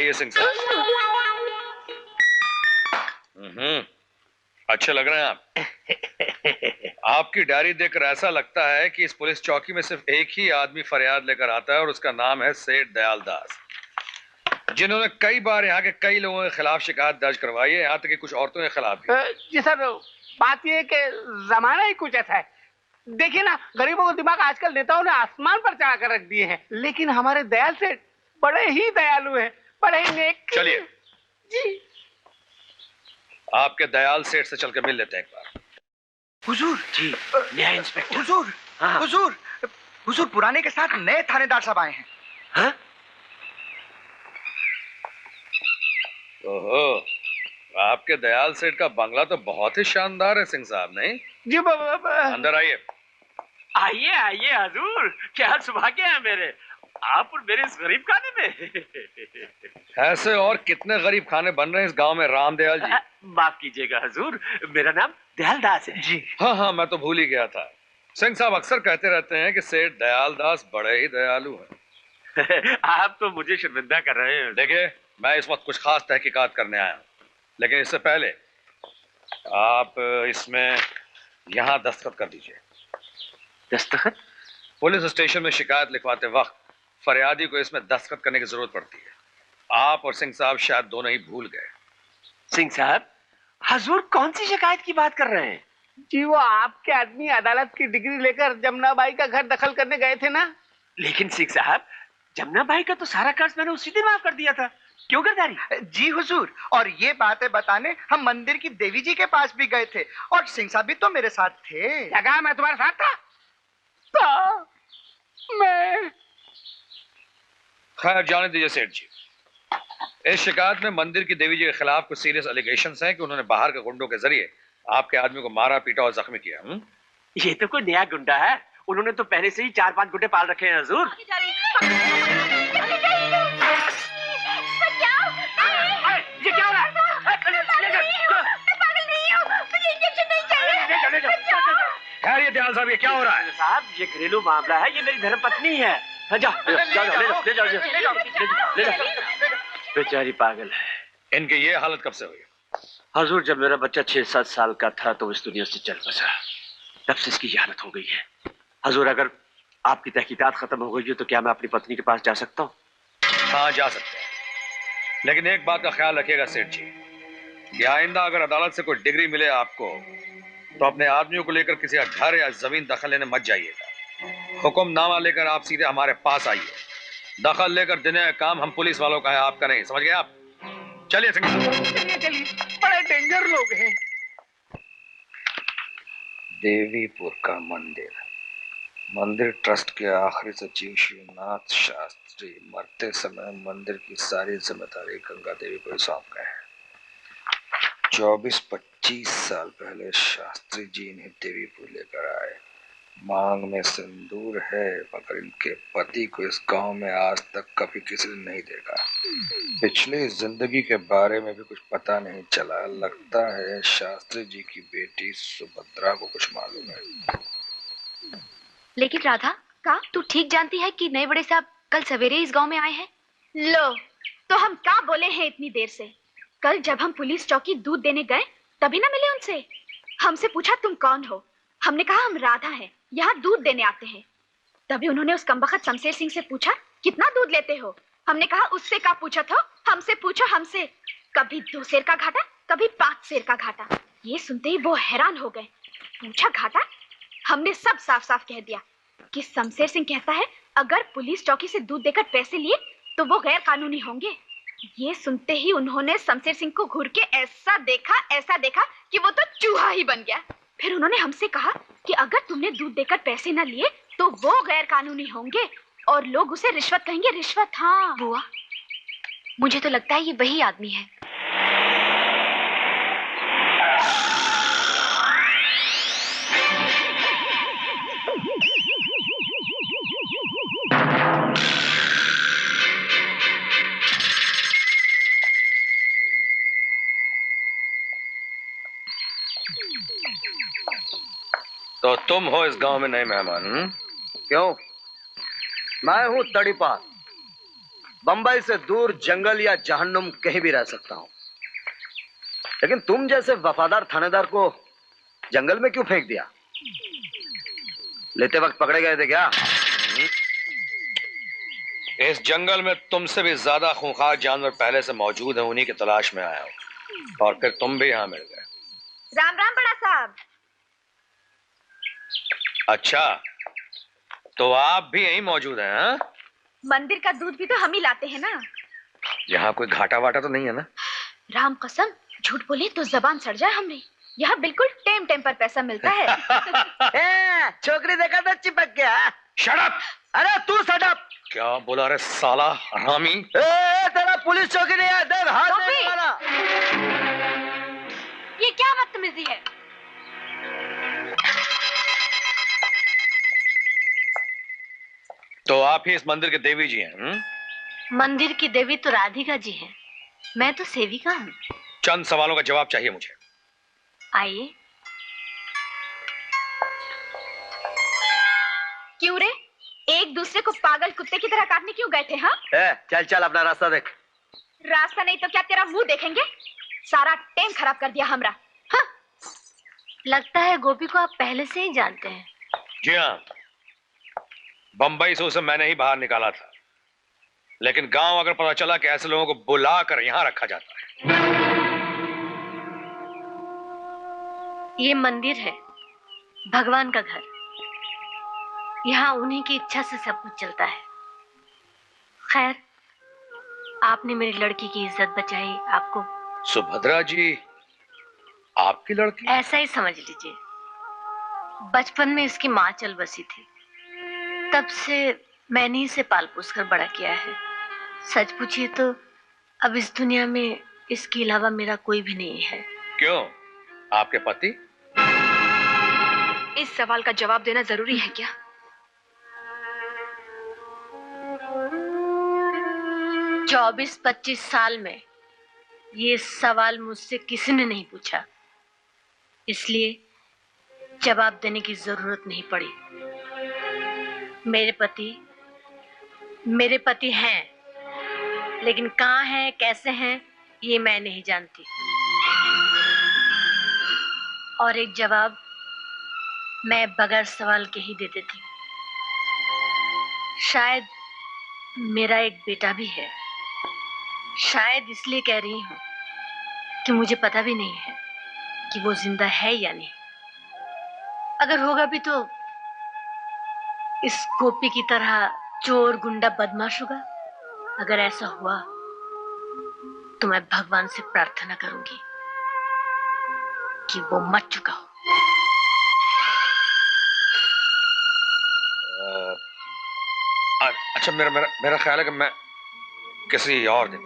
आइए सिंह साहब। अच्छे लग रहे हैं आप। आपकी डायरी देखकर ऐसा लगता है कि इस पुलिस चौकी में सिर्फ एक ही आदमी फरियाद लेकर आता है और उसका नाम है सेठ दयाल दास, जिन्होंने कई बार यहाँ के कई लोगों के खिलाफ शिकायत दर्ज करवाई है, यहाँ तक कि कुछ औरतों के खिलाफ भी। जी सर, बात यह है कि जमाना ही कुछ ऐसा है। देखिए ना, गरीबों को दिमाग आजकल नेताओं ने आसमान पर चढ़ा कर रख दिए हैं, लेकिन हमारे दयाल सेठ बड़े ही दयालु हैं, बड़े ही नेक। चलिए जी, आपके दयाल सेठ से चल के मिल लेते हैं एक बार। हुजूर जी, नया इंस्पेक्टर। हुजूर, हाँ। हुजूर, हुजूर पुराने के साथ नए थानेदार साहब आए हैं। हाँ? ओहो, आपके दयाल सेठ का बंगला तो बहुत ही शानदार है सिंह साहब, नहीं? जी अंदर आइए। आइए आइए हजूर, क्या सुबह के हैं मेरे, आप और मेरे इस गरीब खाने में। ऐसे और कितने गरीब खाने बन रहे हैं इस गांव में रामदयाल जी। माफ कीजिएगा हजूर, मेरा नाम दयाल दास है। जी हाँ, मैं तो भूल ही गया था। सिंह साहब अक्सर कहते रहते हैं कि सेठ दयाल दास बड़े ही दयालु हैं। आप तो मुझे शर्मिंदा कर रहे हैं। देखिए, मैं इस वक्त कुछ खास तहकीकात करने आया हूँ, लेकिन इससे पहले आप इसमें यहाँ दस्तखत कर दीजिए। दस्तखत? पुलिस स्टेशन में शिकायत लिखवाते वक्त फरियादी को इसमें दस्तखत करने की जरूरत पड़ती है। आप और सिंह साहब शायद दोनों ही भूल गए। सिंह साहब, हजूर कौन सी शिकायत की बात कर रहे हैं? जी, वो आपके आदमी अदालत की डिग्री लेकर जमुनाबाई का घर दखल करने गए थे ना। लेकिन सिंह साहब, जमुनाबाई का तो सारा कर्ज मैंने उसी दिन माफ कर दिया था, क्यों गिरधारी? जी हुजूर, और ये बातें बताने हम मंदिर की देवी जी के पास भी गए थे, और सिंह साहब भी तो मेरे साथ थे। क्या कहा, मैं तुम्हारे साथ था? मैं खैर जाने दीजिए सेठ जी। इस शिकायत में मंदिर की देवी जी के खिलाफ कुछ सीरियस एलिगेशंस हैं कि उन्होंने बाहर के गुंडों के जरिए आपके आदमी को मारा, पीटा और जख्मी किया। ये तो कोई नया गुंडा है, उन्होंने तो पहले से ही 4-5 गुंडे पाल रखे हैं हजूर। ये क्या हो रहा है? खैर ये दयाल साहब, ये क्या हो रहा है? साहब, ये घरेलू मामला है, ये मेरी धर्मपत्नी है। हाँ, जाओ ले जाओ। बेचारी पागल है। इनकी ये हालत कब से हुई? हजूर, जब मेरा बच्चा 6-7 साल का था तो इस दुनिया से चल बसा, तब से इसकी ये हालत हो गई है। हजूर, अगर आपकी तहकीकात खत्म हो गई है तो क्या मैं अपनी पत्नी के पास जा सकता हूँ? हाँ, जा सकते हैं, लेकिन एक बात का ख्याल रखिएगा सेठ जी कि आइंदा अगर अदालत से कोई डिग्री मिले आपको तो अपने आदमियों को लेकर किसी का घर या जमीन दखल लेने मत जाइएगा। हुक्मनामा लेकर आप सीधे हमारे पास आइए। दखल लेकर देने का काम हम पुलिस वालों का है, आपका नहीं। समझ गए आप? चलिए सिंह साहब। चलिए, बड़े डेंजर लोग हैं। देवीपुर का मंदिर ट्रस्ट के आखिरी सचिव शिवनाथ शास्त्री मरते समय मंदिर की सारी जिम्मेदारी गंगा देवी को सौंप गए हैं। 24-25 साल पहले शास्त्री जी इन्हें देवीपुर लेकर आए। मांग में सिंदूर है, मगर इनके पति को इस गांव में आज तक कभी किसी ने नहीं देखा। पिछली जिंदगी के बारे में भी कुछ पता नहीं चला। लगता है शास्त्री जी की बेटी सुभद्रा को कुछ मालूम है। लेकिन राधा, का तू ठीक जानती है कि नए बड़े साहब कल सवेरे इस गांव में आए हैं? लो, तो हम क्या बोले हैं इतनी देर से? कल जब हम पुलिस चौकी दूध देने गए तभी ना मिले उनसे। हमसे पूछा तुम कौन हो, हमने कहा हम राधा हैं, यहाँ दूध देने आते हैं। तभी उन्होंने उस कमबख्त शमशेर सिंह से पूछा कितना दूध लेते हो। हमने कहा उससे क्या पूछा था, हमसे पूछो हमसे। कभी 2 सेर का घाटा, कभी 5 सेर का घाटा। ये सुनते ही वो हैरान हो गए। पूछा घाटा? हमने सब साफ साफ कह दिया कि शमशेर सिंह कहता है अगर पुलिस चौकी से दूध देकर पैसे लिए तो वो गैर कानूनी होंगे। ये सुनते ही उन्होंने शमशेर सिंह को घूर के ऐसा देखा कि वो तो चूहा ही बन गया। फिर उन्होंने हमसे कहा कि अगर तुमने दूध देकर पैसे न लिए तो वो गैर कानूनी होंगे और लोग उसे रिश्वत कहेंगे। रिश्वत? हाँ बुआ, मुझे तो लगता है ये वही आदमी है। तो तुम हो इस गांव में नए मेहमान? क्यों? मैं हूँ तड़ीपार, बंबई से दूर जंगल या जहन्नुम कहीं भी रह सकता हूं, लेकिन तुम जैसे वफादार थानेदार को जंगल में क्यों फेंक दिया? लेते वक्त पकड़े गए थे क्या? इस जंगल में तुमसे भी ज्यादा खूंखार जानवर पहले से मौजूद हैं, उन्हीं की तलाश में आया हूं, और फिर तुम भी यहां मिल गए। राम राम बड़ा साहब। अच्छा, तो आप भी यहीं मौजूद हैं? हाँ? मंदिर का दूध भी तो हम ही लाते हैं ना। यहाँ कोई घाटा वाटा तो नहीं है ना? राम कसम, झूठ बोले तो जबान सड़ जाए हमने। यहाँ बिल्कुल टेम टेम पर पैसा मिलता है। छोकरी देखा था चिपक गया। Shut up! अरे तू शट अप! क्या बोला रे साला हरामी? तेरा पुलिस चौकी नहीं है, देख हाथ गोपी! नहीं लगाना। ये क्या बदतमीजी है? तो आप ही इस मंदिर के देवी जी हैं? मंदिर की देवी तो राधिका जी हैं, मैं तो सेविका हूँ। चंद सवालों का जवाब चाहिए मुझे। आइए। क्यों रे? एक दूसरे को पागल कुत्ते की तरह काटने क्यों गए थे? हाँ, चल चल अपना रास्ता देख। रास्ता नहीं तो क्या तेरा मुंह देखेंगे? सारा टेम खराब कर दिया हमरा। हाँ? लगता है गोपी को आप पहले से ही जानते हैं। जी हाँ, बंबई से उसे मैंने ही बाहर निकाला था, लेकिन गांव अगर पता चला कि ऐसे लोगों को बुलाकर यहां रखा जाता है। ये मंदिर है, भगवान का घर। यहाँ उन्हीं की इच्छा से सब कुछ चलता है। खैर, आपने मेरी लड़की की इज्जत बचाई। आपको सुभद्रा जी, आपकी लड़की? ऐसा ही समझ लीजिए। बचपन में इसकी माँ चल बसी थी, तब से मैंने इसे पाल पोस कर बड़ा किया है। सच पूछिए तो अब इस दुनिया में इसके अलावा मेरा कोई भी नहीं है। क्यों? आपके पति? इस सवाल का जवाब देना जरूरी है क्या? 24-25 साल में ये सवाल मुझसे किसी ने नहीं पूछा, इसलिए जवाब देने की जरूरत नहीं पड़ी। मेरे पति हैं, लेकिन कहाँ हैं, कैसे हैं, ये मैं नहीं जानती। और एक जवाब मैं बगैर सवाल के ही दे देती हूँ। शायद मेरा एक बेटा भी है। शायद इसलिए कह रही हूँ कि मुझे पता भी नहीं है कि वो जिंदा है या नहीं। अगर होगा भी तो इस गोपी की तरह चोर, गुंडा, बदमाश होगा। अगर ऐसा हुआ तो मैं भगवान से प्रार्थना करूंगी कि वो मर चुका हो। अच्छा, मेरा ख्याल है कि मैं किसी और दिन।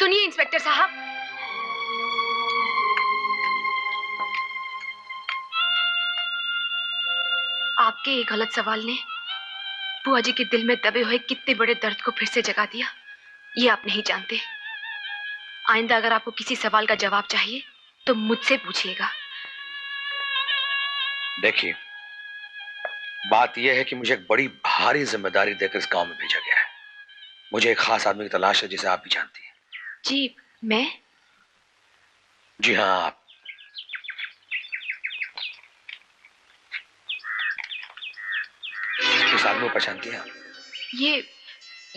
सुनिए इंस्पेक्टर साहब, आपके एक गलत सवाल ने बुआ जी के दिल में दबे हुए कितने बड़े दर्द को फिर से जगा दिया, ये आप नहीं जानते। आइंदा अगर आपको किसी सवाल का जवाब चाहिए तो मुझसे पूछिएगा। देखिए, बात यह है कि मुझे एक बड़ी भारी जिम्मेदारी देकर इस गांव में भेजा गया है। मुझे एक खास आदमी की तलाश है जिसे आप भी जानती हैं। जी, मैं? जी हाँ, आप। इस आदमी को पहचानती हैं आप?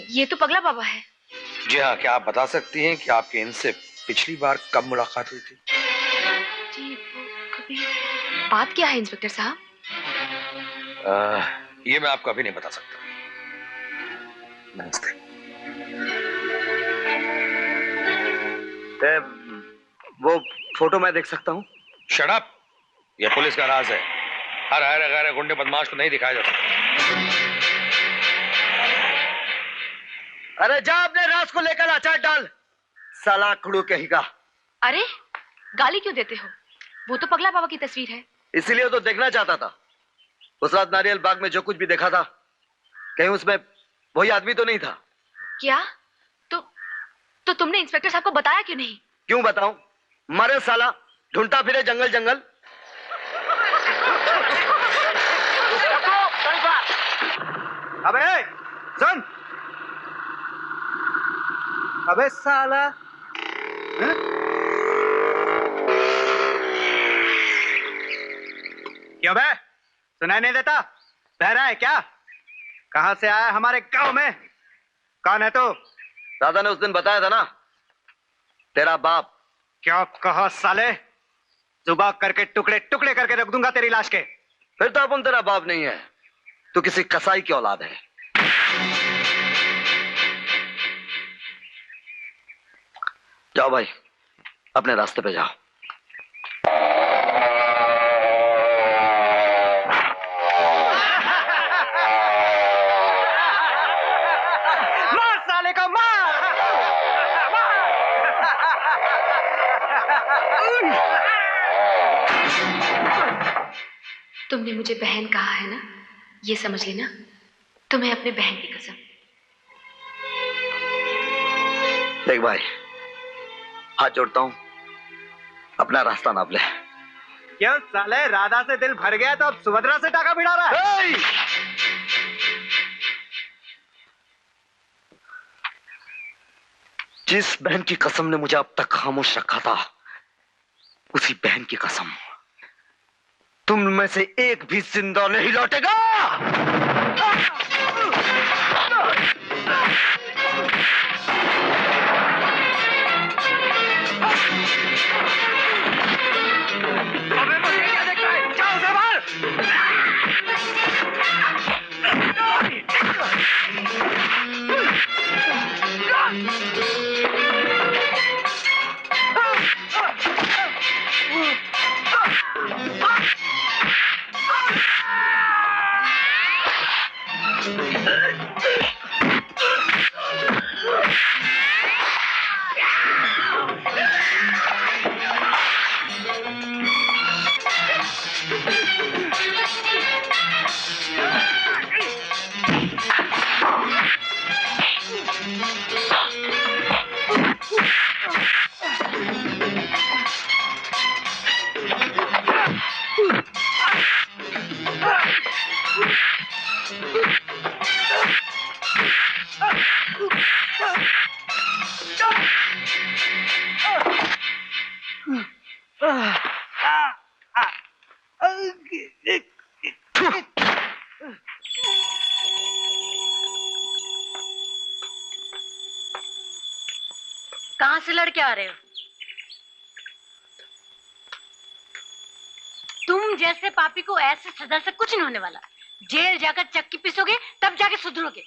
ये तो पगला बाबा है। जी हाँ, क्या आप बता सकती हैं कि आपके इनसे पिछली बार कब मुलाकात हुई थी? जी, वो कभी। बात क्या है इंस्पेक्टर साहब? ये मैं आपको अभी नहीं बता सकता। नमस्ते। वो फोटो मैं देख सकता हूँ? Shut up! ये पुलिस का राज है। हर गैर गुंडे बदमाश को नहीं दिखाया जा सकता। अरे जा अपने राज को लेकर अचार डाल, साला खड़ू कहेगा। अरे, गाली क्यों देते हो? वो तो पगला बाबा की तस्वीर है। इसीलिए तो देखना चाहता था। उस रात नारियल बाग में जो कुछ भी देखा था, कहीं उसमें वही आदमी तो नहीं था? क्या? तो तुमने इंस्पेक्टर साहब को बताया क्यों नहीं? क्यों बताऊं? मरे साला, ढूंढता फिरे जंगल जंगल। अबे सुन, अबे साला, हैं? क्यों बे, सुनाई नहीं देता? बहरा है क्या? कहां से आया हमारे गांव में? कौन है तू? दादा ने उस दिन बताया था ना, तेरा बाप। क्या कहा साले? जुबान करके टुकड़े टुकड़े करके रख दूंगा तेरी लाश के। फिर तो अपन तेरा बाप नहीं है, तू किसी कसाई की औलाद है। जाओ भाई, अपने रास्ते पे जाओ। मार साले को, मार! तुमने मुझे बहन कहा है ना, ये समझ लेना, तुम्हें अपने बहन की कसम। देख भाई, हाथ जोड़ता हूं, अपना रास्ता नाप ले। क्यों साले, राधा से दिल भर गया तो अब सुभद्रा से टाका भिड़ा रहा है? जिस बहन की कसम ने मुझे अब तक खामोश रखा था, उसी बहन की कसम, तुम में से एक भी जिंदा नहीं लौटेगा। कहां से लड़के आ रहे हो? तुम जैसे पापी को ऐसे सजा से कुछ नहीं होने वाला। जेल जाकर चक्की पीसोगे तब जाके सुधरोगे।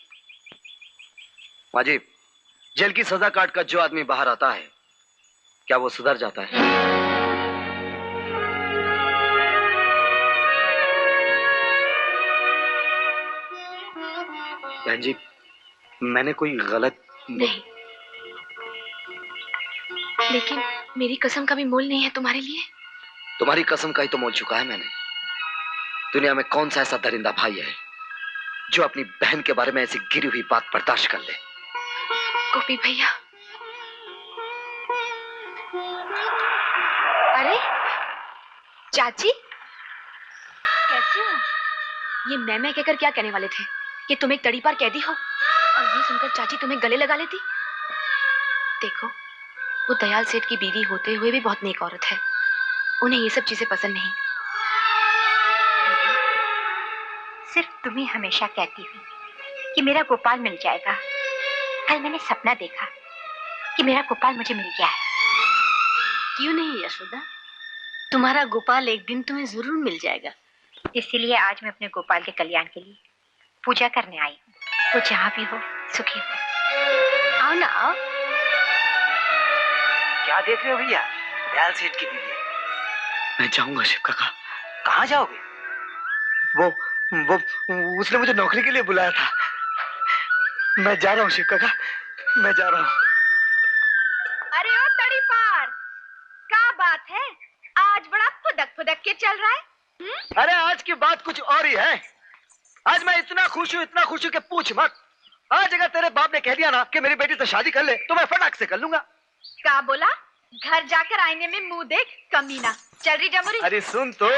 माजी, जेल की सजा काट कर जो आदमी बाहर आता है, क्या वो सुधर जाता है? बहन जी, मैंने कोई गलत नहीं, लेकिन मेरी कसम का भी मोल नहीं है तुम्हारे लिए। तुम्हारी कसम का ही तो मोल चुका है मैंने। दुनिया में कौन सा ऐसा दरिंदा भाई है जो अपनी बहन के बारे में ऐसी गिरी हुई बात बर्दाश्त कर ले? गोपी भैया। अरे चाची, कैसी हो? ये मैं कहकर क्या कहने वाले थे कि तुम एक तड़ीपार कैदी हो, और ये सुनकर चाची तुम्हें गले लगा लेती। देखो, वो दयाल सेठ की बीवी होते हुए भी बहुत नेक औरत है, उन्हें ये सब चीजें पसंद नहीं। सिर्फ तुम्हें हमेशा कहती हुई कि मेरा गोपाल मिल जाएगा। कल मैंने सपना देखा कि मेरा गोपाल मुझे मिल गया है। क्यों नहीं यशोदा, तुम्हारा गोपाल एक दिन तुम्हें जरूर मिल जाएगा। इसीलिए आज मैं अपने गोपाल के कल्याण के लिए पूजा करने आई हूँ। वो जहाँ भी हो सुखी हो। आओ ना, आओ। क्या देख रहे हो भैया? दयाल सेठ की बीवी है। मैं जाऊंगा शिव काका। कहाँ जाओगे? वो उसने मुझे नौकरी के लिए बुलाया था। मैं जा रहा हूँ शिव काका, मैं जा रहा हूँ। अरे ओ तड़ीपार, क्या बात है? आज बड़ा फुदक के चल रहा है। अरे आज की बात कुछ और ही है। आज मैं इतना खुश हूँ कि पूछ मत। आज अगर तेरे बाप ने कह दिया ना कि मेरी बेटी से शादी कर ले, तो मैं फटाक से कर लूंगा। क्या बोला? घर जाकर आईने में मुंह देख कमीना। चल रही जमुरी। अरे सुन तो।